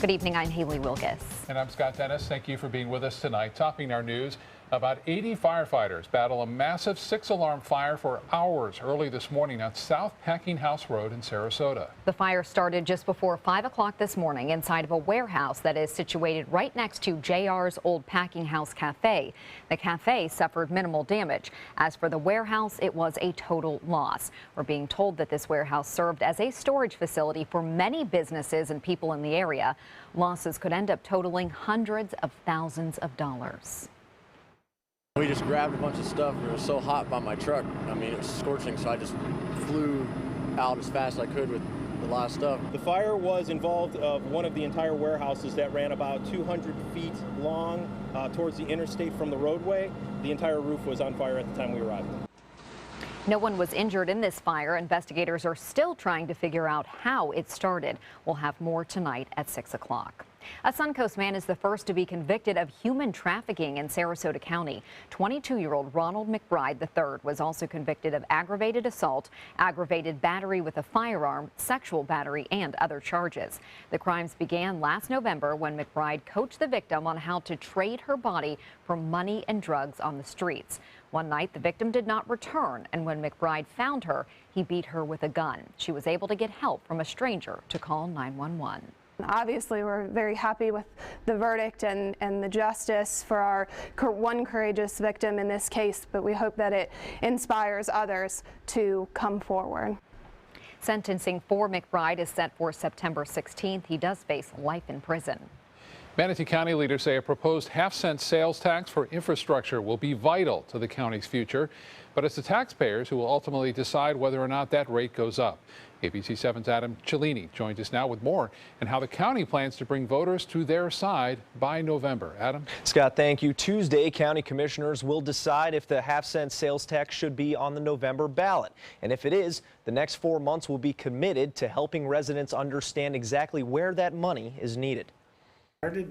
Good evening, I'm Haley Wilgus. And I'm Scott Dennis. Thank you for being with us tonight. Topping our news, about 80 firefighters battle a massive 6-alarm fire for hours early this morning on South Packing House Road in Sarasota. The fire started just before 5 o'clock this morning inside of a warehouse that is situated right next to JR's Old Packing House Cafe. The cafe suffered minimal damage. As for the warehouse, it was a total loss. We're being told that this warehouse served as a storage facility for many businesses and people in the area. Losses could end up totaling hundreds of thousands of dollars. We just grabbed a bunch of stuff. It was so hot by my truck. I mean, it was scorching, so I just flew out as fast as I could with a lot of stuff. The fire was involved of one of the entire warehouses that ran about 200 feet long towards the interstate from the roadway. The entire roof was on fire at the time we arrived. No one was injured in this fire. Investigators are still trying to figure out how it started. We'll have more tonight at 6 o'clock. A Suncoast man is the first to be convicted of human trafficking in Sarasota County. 22-year-old Ronald McBride III was also convicted of aggravated assault, aggravated battery with a firearm, sexual battery, and other charges. The crimes began last November when McBride coached the victim on how to trade her body for money and drugs on the streets. One night, the victim did not return, and when McBride found her, he beat her with a gun. She was able to get help from a stranger to call 911. Obviously, we're very happy with the verdict and the justice for our one courageous victim in this case, but we hope that it inspires others to come forward. Sentencing for McBride is set for September 16th. He does face life in prison. Manatee County leaders say a proposed half-cent sales tax for infrastructure will be vital to the county's future, but it's the taxpayers who will ultimately decide whether or not that rate goes up. ABC 7's Adam Cellini joins us now with more and how the county plans to bring voters to their side by November. Adam? Scott, thank you. Tuesday, county commissioners will decide if the half-cent sales tax should be on the November ballot. And if it is, the next 4 months will be committed to helping residents understand exactly where that money is needed.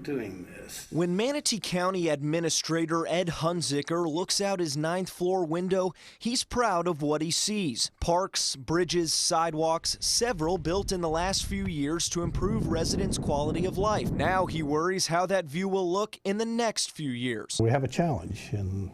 Doing this. When Manatee County Administrator Ed Hunziker looks out his 9th floor window, he's proud of what he sees. Parks, bridges, sidewalks, several built in the last few years to improve residents' quality of life. Now he worries how that view will look in the next few years. We have a challenge, and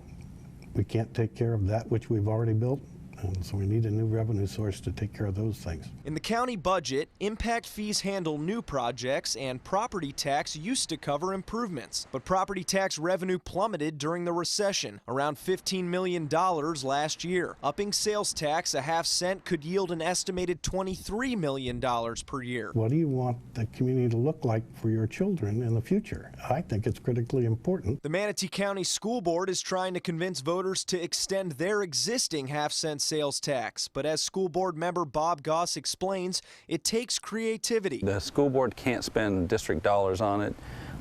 we can't take care of that which we've already built. And so we need a new revenue source to take care of those things. In the county budget, impact fees handle new projects and property tax used to cover improvements. But property tax revenue plummeted during the recession, around $15 million last year. Upping sales tax a half-cent could yield an estimated $23 million per year. What do you want the community to look like for your children in the future? I think it's critically important. The Manatee County School Board is trying to convince voters to extend their existing half-cent sales tax, but as school board member Bob Goss explains, it takes creativity. The school board can't spend district dollars on it,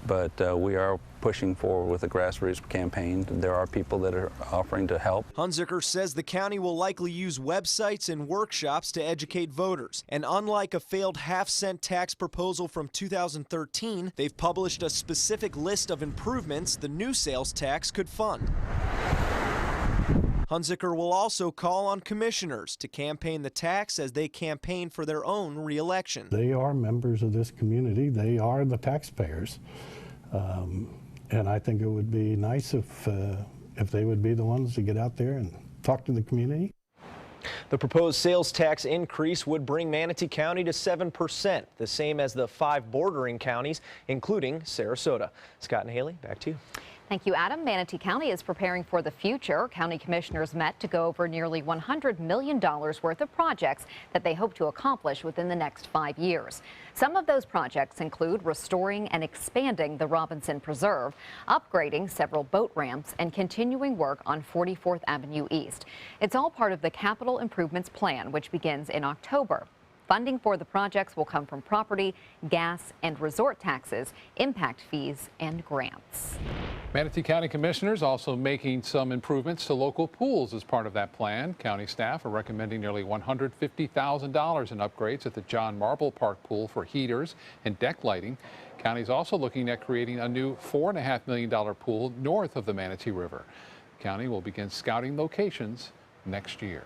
but we are pushing forward with a grassroots campaign. There are people that are offering to help. Hunziker says the county will likely use websites and workshops to educate voters. And unlike a failed half-cent tax proposal from 2013, they've published a specific list of improvements the new sales tax could fund. Hunziker will also call on commissioners to campaign the tax as they campaign for their own re-election. They are members of this community. They are the taxpayers. And I think it would be nice if they would be the ones to get out there and talk to the community. The proposed sales tax increase would bring Manatee County to 7%, the same as the 5 bordering counties, including Sarasota. Scott and Haley, back to you. Thank you, Adam. Manatee County is preparing for the future. County commissioners met to go over nearly $100 million worth of projects that they hope to accomplish within the next 5 years. Some of those projects include restoring and expanding the Robinson Preserve, upgrading several boat ramps, and continuing work on 44th Avenue East. It's all part of the Capital Improvements Plan, which begins in October. Funding for the projects will come from property, gas, and resort taxes, impact fees, and grants. Manatee County commissioners also making some improvements to local pools as part of that plan. County staff are recommending nearly $150,000 in upgrades at the John Marble Park pool for heaters and deck lighting. County is also looking at creating a new $4.5 million pool north of the Manatee River. County will begin scouting locations next year.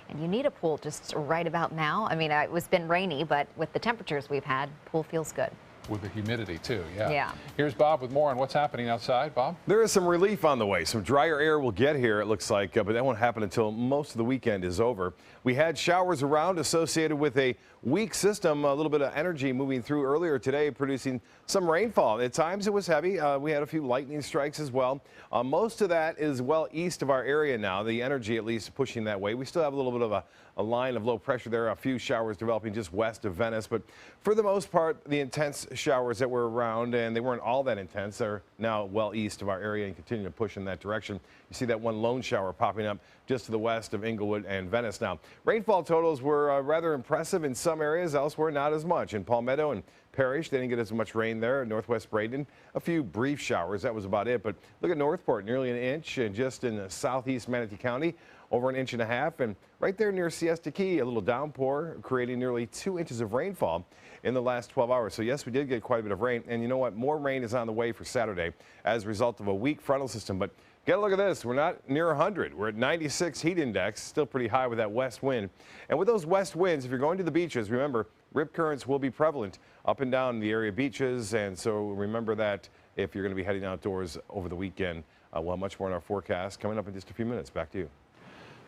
And you need a pool just right about now. I mean, it's been rainy, but with the temperatures we've had, pool feels good. With the humidity, too, yeah. Yeah. Here's Bob with more on what's happening outside. Bob? There is some relief on the way. Some drier air will get here, it looks like, but that won't happen until most of the weekend is over. We had showers around associated with a weak system, a little bit of energy moving through earlier today, producing some rainfall. At times it was heavy. We had a few lightning strikes as well. Most of that is well east of our area now, the energy at least pushing that way. We still have a little bit of a line of low pressure there, a few showers developing just west of Venice, but for the most part, the intense showers that were around, and they weren't all that intense, are now well east of our area and continue to push in that direction. You see that one lone shower popping up just to the west of Inglewood and Venice now. Rainfall totals were rather impressive in some areas, elsewhere not as much. In Palmetto and Parrish, they didn't get as much rain there. Northwest Braden, a few brief showers, that was about it. But look at Northport, nearly an inch, and just in southeast Manatee County, over 1.5 inches. And right there near Siesta Key, a little downpour, creating nearly 2 inches of rainfall in the last 12 hours. So yes, we did get quite a bit of rain. And you know what? More rain is on the way for Saturday as a result of a weak frontal system. But get a look at this. We're not near 100. We're at 96 heat index, still pretty high with that west wind. And with those west winds, if you're going to the beaches, remember, rip currents will be prevalent up and down the area beaches. And so remember that if you're going to be heading outdoors over the weekend. We'll have much more in our forecast coming up in just a few minutes. Back to you.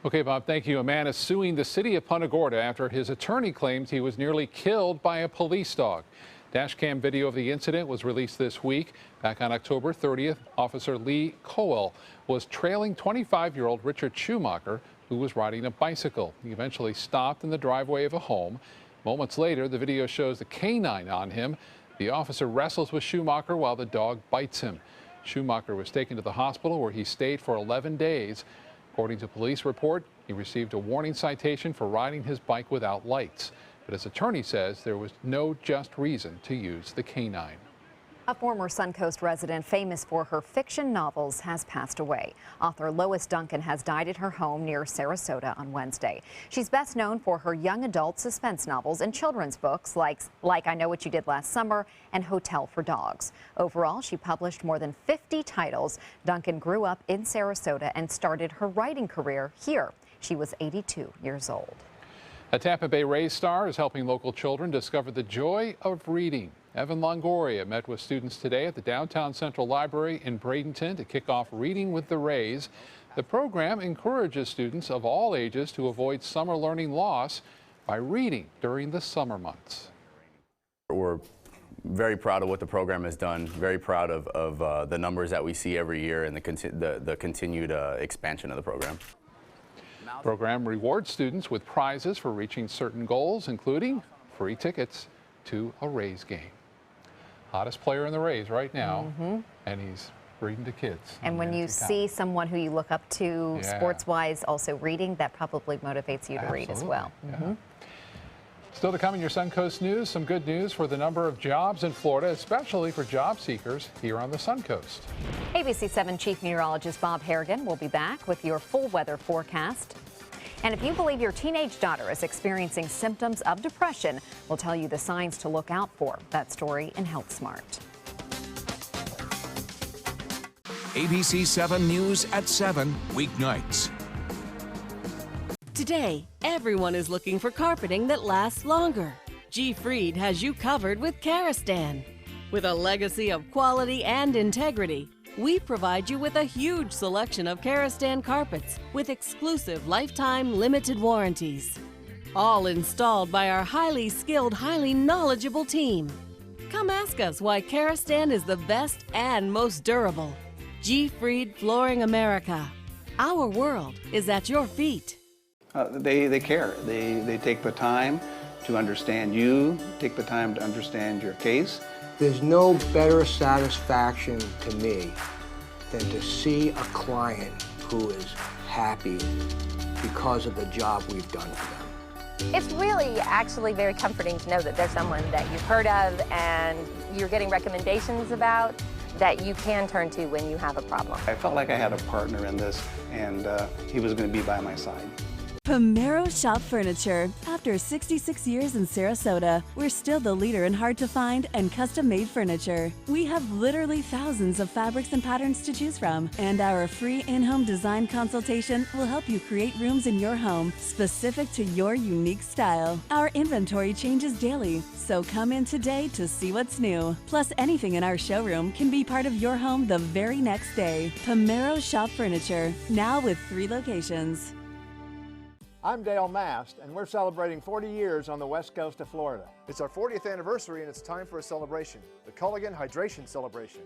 Okay, Bob, thank you. A man is suing the city of Punta Gorda after his attorney claims he was nearly killed by a police dog. Dashcam video of the incident was released this week. Back on October 30th, Officer Lee Cowell was trailing 25-year-old Richard Schumacher, who was riding a bicycle. He eventually stopped in the driveway of a home. Moments later, the video shows the canine on him. The officer wrestles with Schumacher while the dog bites him. Schumacher was taken to the hospital where he stayed for 11 days. According to police report, he received a warning citation for riding his bike without lights. But his attorney says there was no just reason to use the canine. A former Suncoast resident famous for her fiction novels has passed away. Author Lois Duncan has died at her home near Sarasota on Wednesday. She's best known for her young adult suspense novels and children's books like I Know What You Did Last Summer and Hotel for Dogs. Overall, she published more than 50 titles. Duncan grew up in Sarasota and started her writing career here. She was 82 years old. A Tampa Bay Rays star is helping local children discover the joy of reading. Evan Longoria met with students today at the Downtown Central Library in Bradenton to kick off Reading with the Rays. The program encourages students of all ages to avoid summer learning loss by reading during the summer months. We're very proud of what the program has done, very proud of the numbers that we see every year and the continued expansion of the program. The program rewards students with prizes for reaching certain goals, including free tickets to a Rays game. Hottest player in the Rays right now, and he's reading to kids. And when you see someone who you look up to sports-wise also reading, that probably motivates you to read as well. Still to come in your Suncoast News, some good news for the number of jobs in Florida, especially for job seekers here on the Suncoast. ABC 7 Chief Meteorologist Bob Harrigan will be back with your full weather forecast. And if you believe your teenage daughter is experiencing symptoms of depression, we'll tell you the signs to look out for. That story in Health Smart. ABC 7 News at 7 weeknights. Today, everyone is looking for carpeting that lasts longer. G. Fried has you covered with Karastan. With a legacy of quality and integrity, we provide you with a huge selection of Karastan carpets with exclusive lifetime limited warranties. All installed by our highly skilled, highly knowledgeable team. Come ask us why Karastan is the best and most durable. G. Fried Flooring America. Our world is at your feet. They care. They take the time to understand you, take the time to understand your case. There's no better satisfaction to me than to see a client who is happy because of the job we've done for them. It's really actually very comforting to know that there's someone that you've heard of and you're getting recommendations about that you can turn to when you have a problem. I felt like I had a partner in this, and he was going to be by my side. Pomero Shop Furniture. After 66 years in Sarasota, we're still the leader in hard-to-find and custom-made furniture. We have literally thousands of fabrics and patterns to choose from, and our free in-home design consultation will help you create rooms in your home specific to your unique style. Our inventory changes daily, so come in today to see what's new. Plus, anything in our showroom can be part of your home the very next day. Pomero Shop Furniture, now with 3 locations. I'm Dale Mast, and we're celebrating 40 years on the west coast of Florida. It's our 40th anniversary, and it's time for a celebration, the Culligan Hydration Celebration.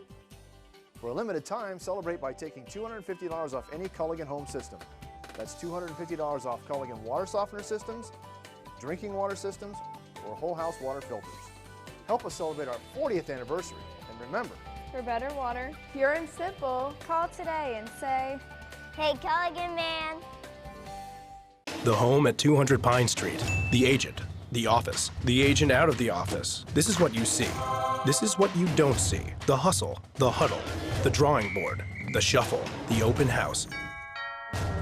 For a limited time, celebrate by taking $250 off any Culligan home system. That's $250 off Culligan water softener systems, drinking water systems, or whole house water filters. Help us celebrate our 40th anniversary, and remember, for better water, pure and simple, call today and say, "Hey, Culligan man." The home at 200 Pine Street. The agent. The office. The agent out of the office. This is what you see. This is what you don't see. The hustle. The huddle. The drawing board. The shuffle. The open house.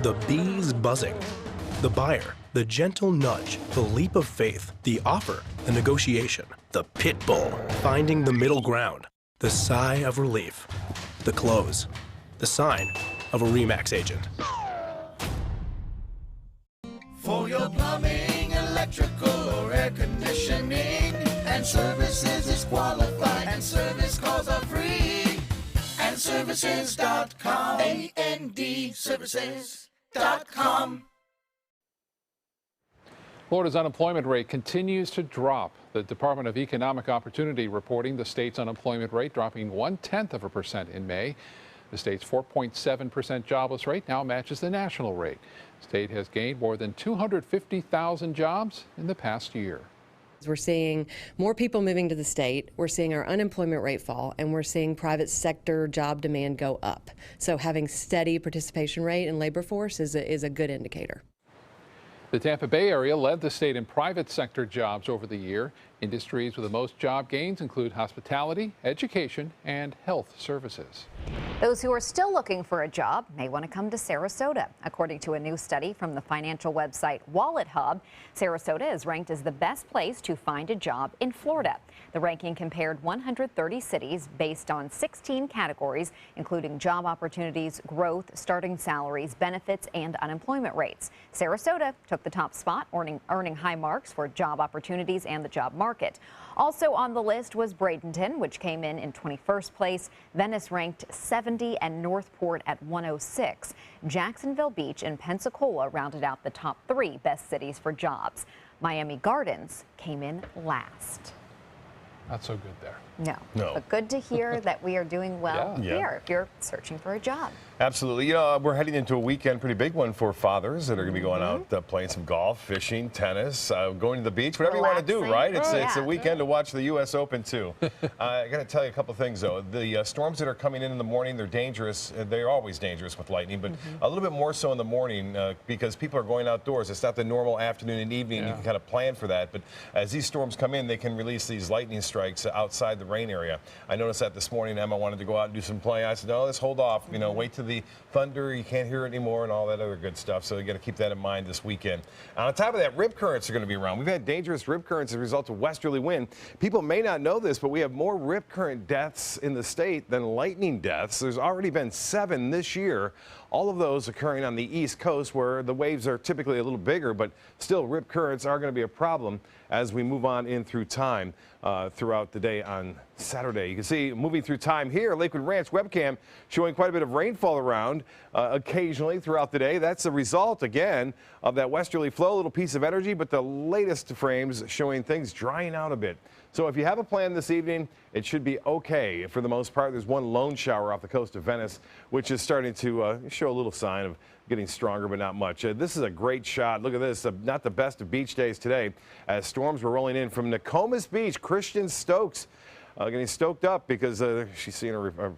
The bees buzzing. The buyer. The gentle nudge. The leap of faith. The offer. The negotiation. The pit bull. Finding the middle ground. The sigh of relief. The close. The sign of a RE/MAX agent. For your plumbing, electrical, or air conditioning, and services is qualified, and service calls are free. And services.com, AND services.com. Florida's unemployment rate continues to drop. The Department of Economic Opportunity reporting the state's unemployment rate dropping 0.1% in May. The state's 4.7% jobless rate now matches the national rate. The state has gained more than 250,000 jobs in the past year. We're seeing more people moving to the state, we're seeing our unemployment rate fall, and we're seeing private sector job demand go up. So having steady participation rate in labor force is a good indicator. The Tampa Bay area led the state in private sector jobs over the year. Industries with the most job gains include hospitality, education, and health services. Those who are still looking for a job may want to come to Sarasota. According to a new study from the financial website Wallet Hub, Sarasota is ranked as the best place to find a job in Florida. The ranking compared 130 cities based on 16 categories, including job opportunities, growth, starting salaries, benefits, and unemployment rates. Sarasota took the top spot, earning high marks for job opportunities and the job market. Also on the list was Bradenton, which came in 21st place. Venice ranked 70 and Northport at 106. Jacksonville Beach and Pensacola rounded out the top 3 best cities for jobs. Miami Gardens came in last. Not so good there. No. But good to hear that we are doing well here if you're searching for a job. Absolutely. You know, we're heading into a weekend, pretty big one for fathers that are going to be going out playing some golf, fishing, tennis, going to the beach, whatever you want to do, right? It's a weekend to watch the U.S. Open, too. I got to tell you a couple things, though. The storms that are coming in the morning, they're dangerous. They're always dangerous with lightning, but a little bit more so in the morning because people are going outdoors. It's not the normal afternoon and evening. You can kind of plan for that. But as these storms come in, they can release these lightning strikes outside the rain area. I noticed that this morning. Emma wanted to go out and do some playing. I said, no, let's hold off. You know, wait till the thunder. You can't hear it anymore and all that other good stuff. So you got to keep that in mind this weekend. And on top of that, rip currents are going to be around. We've had dangerous rip currents as a result of westerly wind. People may not know this, but we have more rip current deaths in the state than lightning deaths. There's already been 7 this year. All of those occurring on the East Coast where the waves are typically a little bigger, but still rip currents are going to be a problem as we move on in through time throughout the day on Saturday. You can see moving through time here, Lakewood Ranch webcam showing quite a bit of rainfall around occasionally throughout the day. That's a result, again, of that westerly flow, a little piece of energy, but the latest frames showing things drying out a bit. So if you have a plan this evening, it should be okay. For the most part, there's one lone shower off the coast of Venice, which is starting to show a little sign of getting stronger, but not much. This is a great shot. Look at this. Not the best of beach days today as storms were rolling in from Nokomis Beach. Christian Stokes getting stoked up because she's seeing a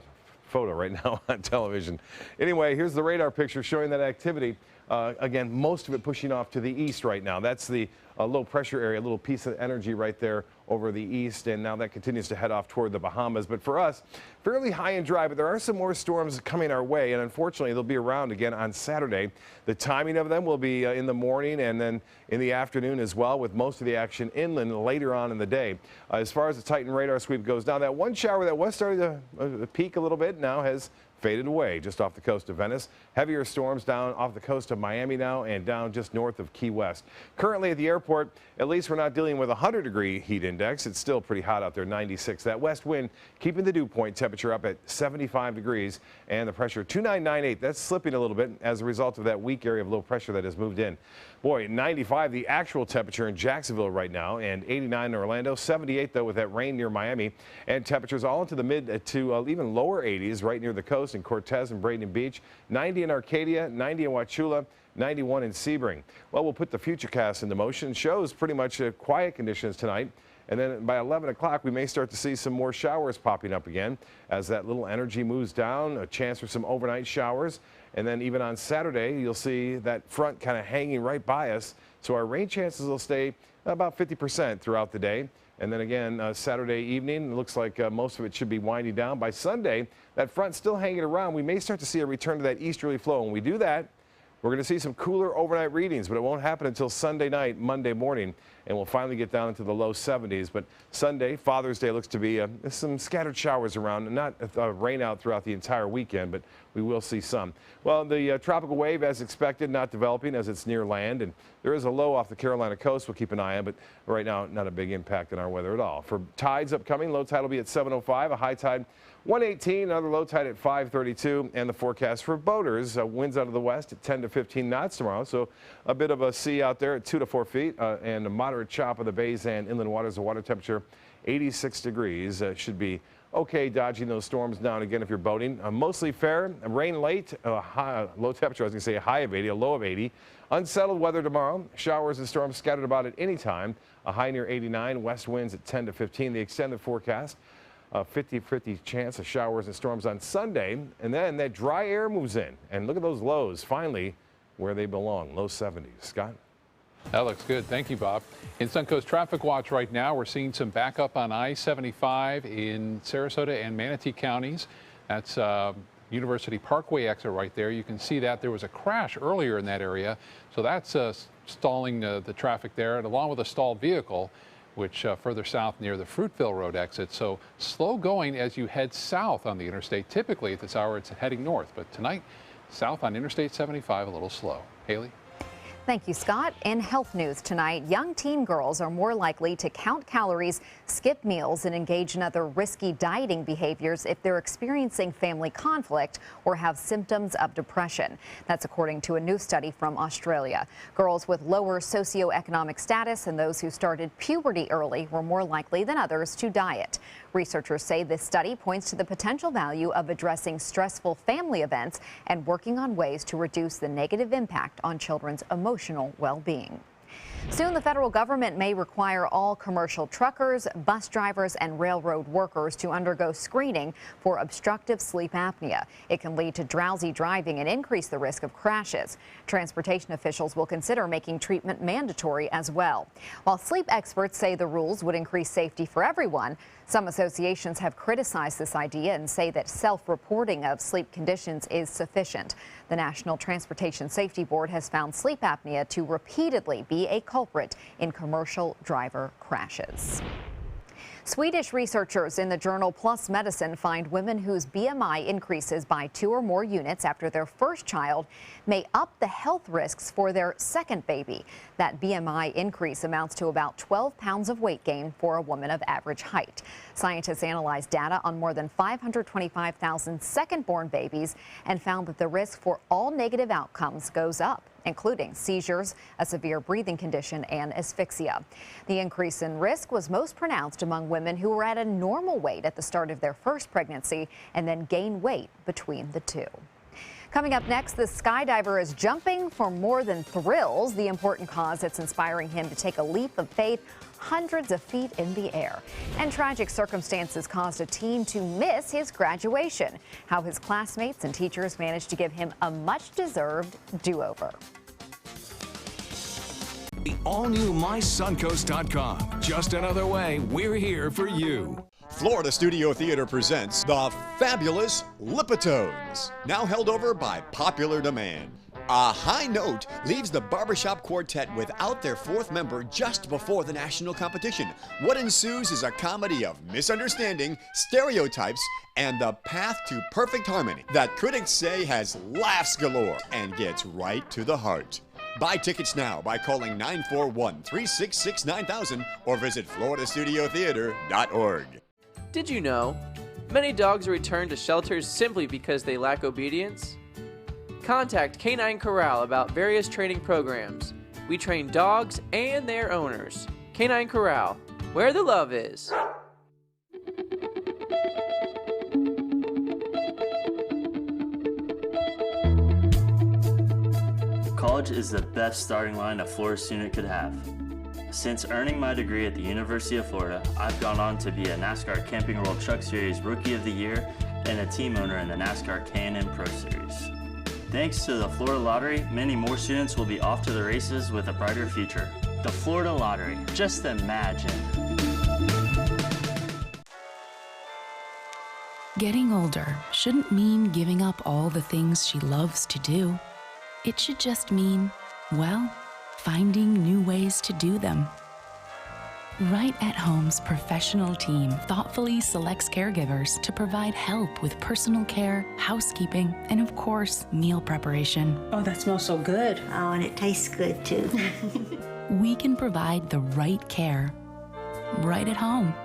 photo right now on television. Anyway, here's the radar picture showing that activity Again, most of it pushing off to the east right now. That's the low pressure area, a little piece of energy right there over the east, and now that continues to head off toward the Bahamas. But for us, fairly high and dry, but there are some more storms coming our way, and unfortunately they'll be around again on Saturday. The timing of them will be in the morning and then in the afternoon as well, with most of the action inland later on in the day. As far as the Titan radar sweep goes, now that one shower that was starting to peak a little bit now has faded away just off the coast of Venice. Heavier storms down off the coast of Miami now and down just north of Key West. Currently at the airport, at least we're not dealing with a 100-degree heat index. It's still pretty hot out there, 96. That west wind keeping the dew point temperature up at 75 degrees and the pressure 2998. That's slipping a little bit as a result of that weak area of low pressure that has moved in. Boy, 95 the actual temperature in Jacksonville right now, and 89 in Orlando, 78 though with that rain near Miami, and temperatures all into the mid to even lower 80s right near the coast in Cortez and Braden Beach, 90 in Arcadia, 90 in Wauchula, 91 in Sebring. Well, we'll put the futurecast into motion. Shows pretty much quiet conditions tonight. And then by 11 o'clock, we may start to see some more showers popping up again as that little energy moves down, a chance for some overnight showers. And then even on Saturday, you'll see that front kind of hanging right by us. So our rain chances will stay about 50% throughout the day. And then again, Saturday evening, it looks like most of it should be winding down. By Sunday, that front still hanging around. We may start to see a return to that easterly flow. When we do that, we're going to see some cooler overnight readings, but it won't happen until Sunday night, Monday morning, and we'll finally get down into the low 70s. But Sunday, Father's Day, looks to be some scattered showers around, not rain out throughout the entire weekend, but we will see some. Well, the tropical wave, as expected, not developing as it's near land, and there is a low off the Carolina coast we'll keep an eye on, but right now, not a big impact on our weather at all. For tides upcoming, low tide will be at 7:05, a high tide 118, another low tide at 5:32, and the forecast for boaters, winds out of the west at 10 to 15 knots tomorrow, so a bit of a sea out there at 2 to 4 feet, and a moderate chop of the bays and inland waters. The water temperature 86 degrees, should be okay dodging those storms now and again if you're boating. Mostly fair, rain late, low temperature, I was going to say a high of 80, a low of 80. Unsettled weather tomorrow, showers and storms scattered about at any time, a high near 89, west winds at 10 to 15. The extended forecast, 50-50 chance of showers and storms on Sunday, and then that dry air moves in. And look at those lows, finally where they belong, low 70s. Scott? That looks good. Thank you, Bob. In Suncoast Traffic Watch right now, we're seeing some backup on I-75 in Sarasota and Manatee counties. That's University Parkway exit right there. You can see that there was a crash earlier in that area, so that's stalling the traffic there, and along with a stalled vehicle, which further south near the Fruitville Road exit. So slow going as you head south on the interstate. Typically at this hour it's heading north, but tonight south on Interstate 75 a little slow. Haley? Thank you, Scott. In health news tonight, young teen girls are more likely to count calories, skip meals, and engage in other risky dieting behaviors if they're experiencing family conflict or have symptoms of depression. That's according to a new study from Australia. Girls with lower socioeconomic status and those who started puberty early were more likely than others to diet. Researchers say this study points to the potential value of addressing stressful family events and working on ways to reduce the negative impact on children's emotional well-being. Soon, the federal government may require all commercial truckers, bus drivers, and railroad workers to undergo screening for obstructive sleep apnea. It can lead to drowsy driving and increase the risk of crashes. Transportation officials will consider making treatment mandatory as well. While sleep experts say the rules would increase safety for everyone, some associations have criticized this idea and say that self-reporting of sleep conditions is sufficient. The National Transportation Safety Board has found sleep apnea to repeatedly be a culprit in commercial driver crashes. Swedish researchers in the journal PLOS Medicine find women whose BMI increases by 2 or more units after their first child may up the health risks for their second baby. That BMI increase amounts to about 12 pounds of weight gain for a woman of average height. Scientists analyzed data on more than 525,000 second-born babies and found that the risk for all negative outcomes goes up, including seizures, a severe breathing condition, and asphyxia. The increase in risk was most pronounced among women who were at a normal weight at the start of their first pregnancy and then gained weight between the two. Coming up next, the skydiver is jumping for more than thrills, the important cause that's inspiring him to take a leap of faith hundreds of feet in the air. And tragic circumstances caused a teen to miss his graduation. How his classmates and teachers managed to give him a much-deserved do-over. The all-new MySuncoast.com. Just another way we're here for you. Florida Studio Theater presents the fabulous Lipitones, now held over by popular demand. A high note leaves the Barbershop Quartet without their fourth member just before the national competition. What ensues is a comedy of misunderstanding, stereotypes, and the path to perfect harmony that critics say has laughs galore and gets right to the heart. Buy tickets now by calling 941-366-9000 or visit floridastudiotheater.org. Did you know? Many dogs are returned to shelters simply because they lack obedience. Contact Canine Corral about various training programs. We train dogs and their owners. Canine Corral, where the love is. College is the best starting line a Florida student could have. Since earning my degree at the University of Florida, I've gone on to be a NASCAR Camping World Truck Series Rookie of the Year and a team owner in the NASCAR K&N Pro Series. Thanks to the Florida Lottery, many more students will be off to the races with a brighter future. The Florida Lottery, just imagine. Getting older shouldn't mean giving up all the things she loves to do. It should just mean, well, finding new ways to do them. Right at Home's professional team thoughtfully selects caregivers to provide help with personal care, housekeeping, and of course, meal preparation. Oh, that smells so good. Oh, and it tastes good too. We can provide the right care right at home.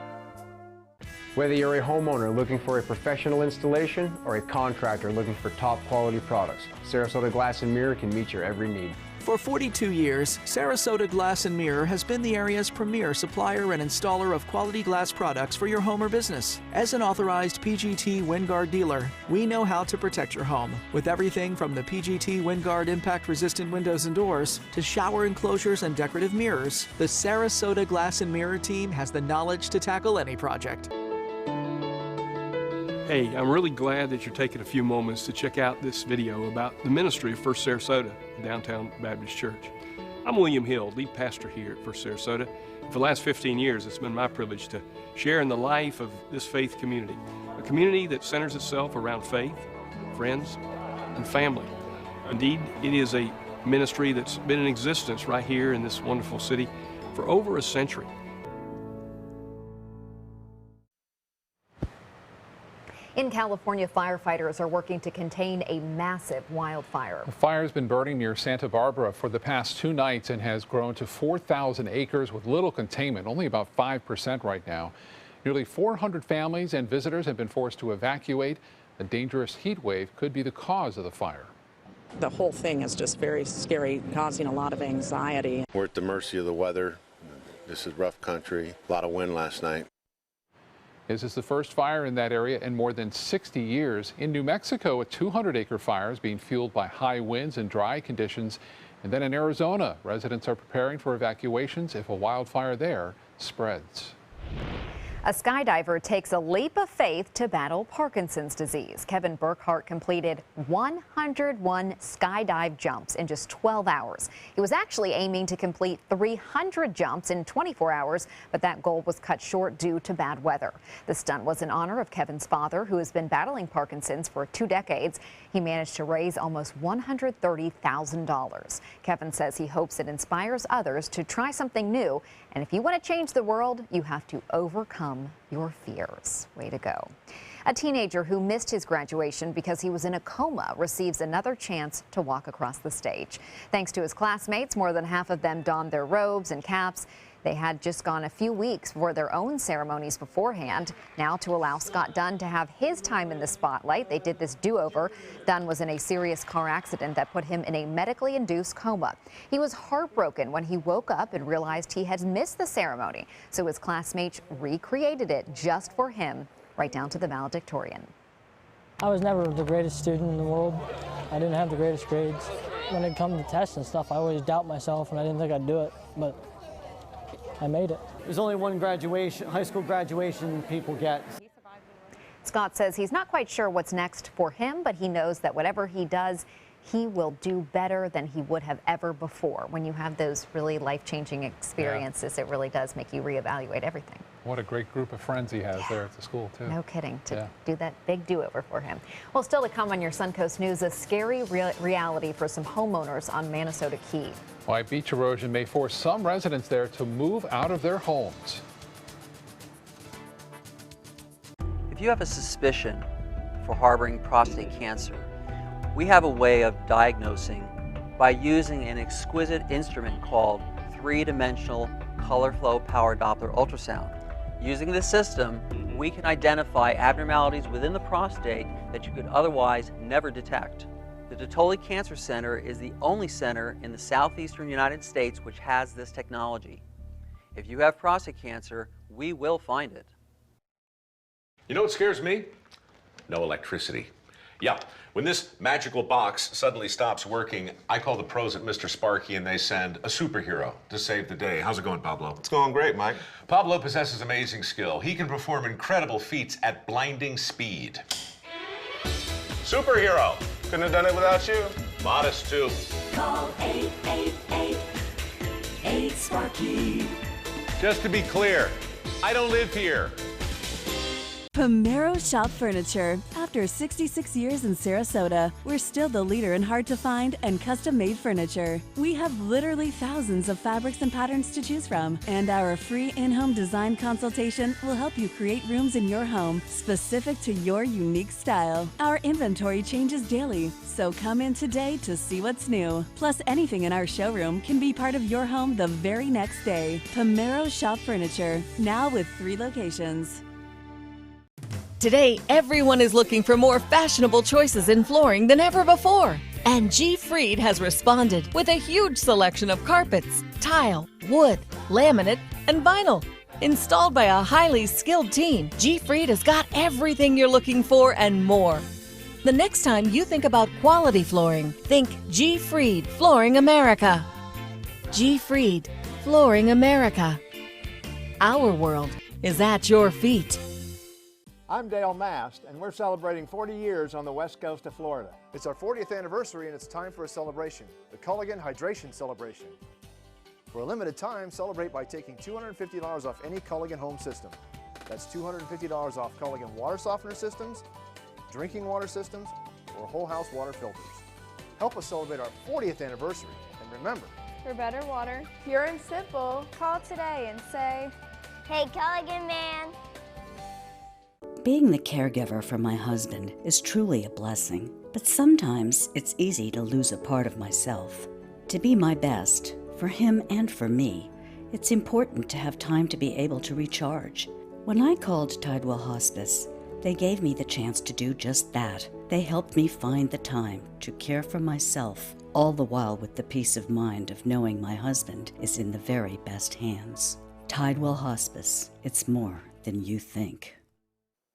Whether you're a homeowner looking for a professional installation or a contractor looking for top quality products, Sarasota Glass and Mirror can meet your every need. For 42 years, Sarasota Glass and Mirror has been the area's premier supplier and installer of quality glass products for your home or business. As an authorized PGT WinGuard dealer, we know how to protect your home with everything from the PGT WinGuard impact-resistant windows and doors to shower enclosures and decorative mirrors. The Sarasota Glass and Mirror team has the knowledge to tackle any project. Hey, I'm really glad that you're taking a few moments to check out this video about the ministry of First Sarasota, Downtown Baptist Church. I'm William Hill, lead pastor here at First Sarasota. For the last 15 years, it's been my privilege to share in the life of this faith community, a community that centers itself around faith, friends, and family. Indeed, it is a ministry that's been in existence right here in this wonderful city for over a century. In California, firefighters are working to contain a massive wildfire. The fire has been burning near Santa Barbara for the past 2 nights and has grown to 4,000 acres with little containment, only about 5% right now. Nearly 400 families and visitors have been forced to evacuate. A dangerous heat wave could be the cause of the fire. The whole thing is just very scary, causing a lot of anxiety. We're at the mercy of the weather. This is rough country, a lot of wind last night. This is the first fire in that area in more than 60 years. In New Mexico, a 200-acre fire is being fueled by high winds and dry conditions. And then in Arizona, residents are preparing for evacuations if a wildfire there spreads. A skydiver takes a leap of faith to battle Parkinson's disease. Kevin Burkhart completed 101 skydive jumps in just 12 hours. He was actually aiming to complete 300 jumps in 24 hours, but that goal was cut short due to bad weather. The stunt was in honor of Kevin's father, who has been battling Parkinson's for 2 decades. He managed to raise almost $130,000. Kevin says he hopes it inspires others to try something new. And if you want to change the world, you have to overcome your fears. Way to go. A teenager who missed his graduation because he was in a coma receives another chance to walk across the stage. Thanks to his classmates, more than half of them donned their robes and caps. They had just gone a few weeks for their own ceremonies beforehand. Now, to allow Scott Dunn to have his time in the spotlight, they did this do-over. Dunn was in a serious car accident that put him in a medically induced coma. He was heartbroken when he woke up and realized he had missed the ceremony. So his classmates recreated it just for him, right down to the valedictorian. I was never the greatest student in the world. I didn't have the greatest grades. When it comes to tests and stuff, I always doubt myself and I didn't think I'd do it. But I made it. There's only one graduation, high school graduation people get. Scott says he's not quite sure what's next for him, but he knows that whatever he does, he will do better than he would have ever before. When you have those really life-changing experiences, it really does make you reevaluate everything. What a great group of friends he has there at the school, too. No kidding, to do that big do-over for him. Well, still to come on your Suncoast News, a scary reality for some homeowners on Manasota Key. Why beach erosion may force some residents there to move out of their homes. If you have a suspicion for harboring prostate cancer, we have a way of diagnosing by using an exquisite instrument called three-dimensional color flow power Doppler ultrasound. Using this system, we can identify abnormalities within the prostate that you could otherwise never detect. The Dotoli Cancer Center is the only center in the southeastern United States which has this technology. If you have prostate cancer, we will find it. You know what scares me? No electricity. Yeah, when this magical box suddenly stops working, I call the pros at Mr. Sparky and they send a superhero to save the day. How's it going, Pablo? It's going great, Mike. Pablo possesses amazing skill. He can perform incredible feats at blinding speed. Superhero! Couldn't have done it without you. Modest, too. Call 888-8-SPARKY. Just to be clear, I don't live here. Pomero Shop Furniture. After 66 years in Sarasota, we're still the leader in hard-to-find and custom-made furniture. We have literally thousands of fabrics and patterns to choose from, and our free in-home design consultation will help you create rooms in your home specific to your unique style. Our inventory changes daily, so come in today to see what's new. Plus, anything in our showroom can be part of your home the very next day. Pomero Shop Furniture, now with 3 locations. Today, everyone is looking for more fashionable choices in flooring than ever before. And G. Fried has responded with a huge selection of carpets, tile, wood, laminate, and vinyl. Installed by a highly skilled team, G. Fried has got everything you're looking for and more. The next time you think about quality flooring, think G. Fried Flooring America. G. Fried Flooring America. Our world is at your feet. I'm Dale Mast, and we're celebrating 40 years on the west coast of Florida. It's our 40th anniversary, and it's time for a celebration, the Culligan Hydration Celebration. For a limited time, celebrate by taking $250 off any Culligan home system. That's $250 off Culligan water softener systems, drinking water systems, or whole house water filters. Help us celebrate our 40th anniversary, and remember, For better water, pure and simple, call today and say, "Hey, Culligan man." Being the caregiver for my husband is truly a blessing, but sometimes it's easy to lose a part of myself. To be my best, for him and for me, it's important to have time to be able to recharge. When I called Tidewell Hospice, they gave me the chance to do just that. They helped me find the time to care for myself, all the while with the peace of mind of knowing my husband is in the very best hands. Tidewell Hospice, it's more than you think.